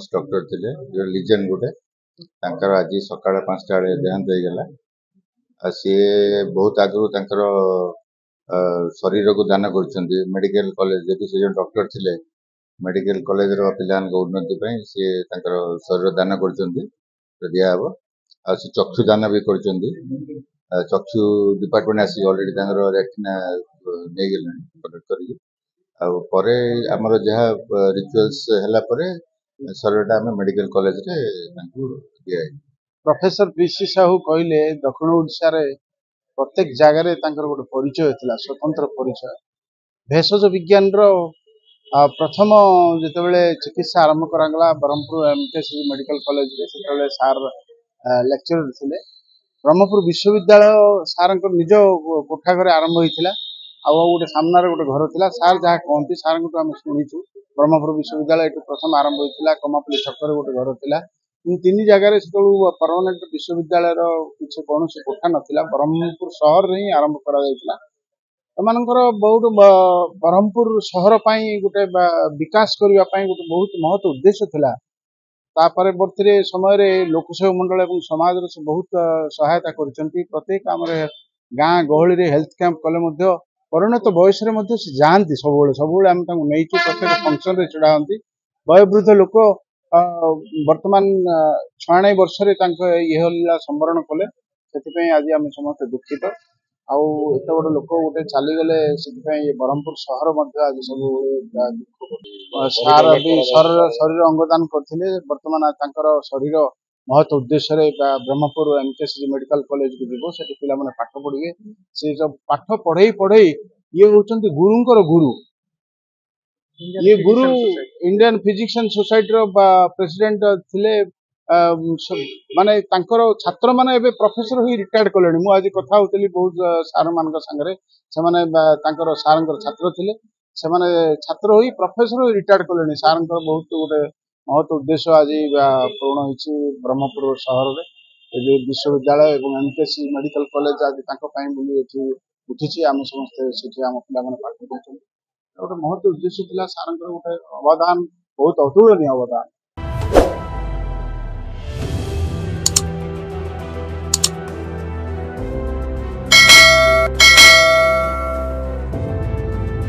Famous doctor थे जो legend गोटे आज सकाळ 5टा बेले देहांत हो गला। सी बहुत आगुरी शरीर को दान कर मेडिकल कॉलेज जेहेतु से डॉक्टर थे मेडिकल कॉलेज पिला उन्नति सी शरीर दान कर दिहब आ चक्षु दान भी कर चक्षु डिपार्टमेंट आसिक ऑलरेडी रेटिना नहीं गले कलेक्ट कर आमर जहाँ रिचुअल्स है शरीर आम मेडिकल कॉलेज रे दिया। प्रोफेसर पीसी साहू कहले दक्षिण ओडिशा रे प्रत्येक जगह गोटे परिचय था स्वतंत्र परिचय भेषज विज्ञान प्रथम जिते चिकित्सा आरंभ कराला ब्रह्मपुर एमकेसी मेडिकल कॉलेज से सार लेक्चरर थे। ब्रह्मपुर विश्वविद्यालय सार निज कोठा घर आरंभ होता गोटे सामने गोटे घर था सार जहाँ कहती सार को आम शुणीचु ब्रह्मपुर विश्वविद्यालय ये प्रथम आरंभ होता कमापल्ली छक गोटे घर था तीन जगह से परमानेंट विश्वविद्यालय किसी कौन कोठा नाला ब्रह्मपुर सहर ही आरंभ कर बहुत ब्रह्मपुर सहर गोटे विकास करने गोटे बहुत महत उद्देश्य था। परवर्ती समय लोकसेवा मंडल और समाज से बहुत सहायता करते प्रत्येक आम गाँ गहली हेल्थ कैंप कले परिणत बयस जाती सब आम नहीं प्रत्येक फंक्शन चढ़ाती वयोवृद्ध लोक वर्तमान 96 वर्ष ये लीला संवरण कले से आज आम समस्त दुखित आउ एत बड़ लोक गोटे चलीगले से ब्रह्मपुर सहर आज सब दुख सार भी शरीर अंगदान करते बर्तमान शरीर महत उद्देश्य ब्रह्मपुर एमकेसी मेडिकल कॉलेज को जीव से पिला पाठ पढ़े से जब पाठ पढ़े पढ़े ये होचंती गुरुंकर गुरु ये गुरु इंडियन फिजिशियन सोसाइटी प्रेसिडेंट थे माने छात्र माने प्रोफेसर हुई रिटायर्ड कले मुझे आज कथा होती बहुत सार मान सागर से सार छात्र थे से छात्र हुई प्रोफेसर हुई रिटायर्ड कले सार बहुत गोटे महत उद्देश्य आज पूर्ण हो ब्रह्मपुर सहर में विश्वविद्यालय और एमकेसी मेडिकल कॉलेज आज उठी आम समस्त आम पिला पाठ पढ़ते गोटे महत उद्देश्य था सार गोटे अवदान बहुत अतुलनीय अवदान।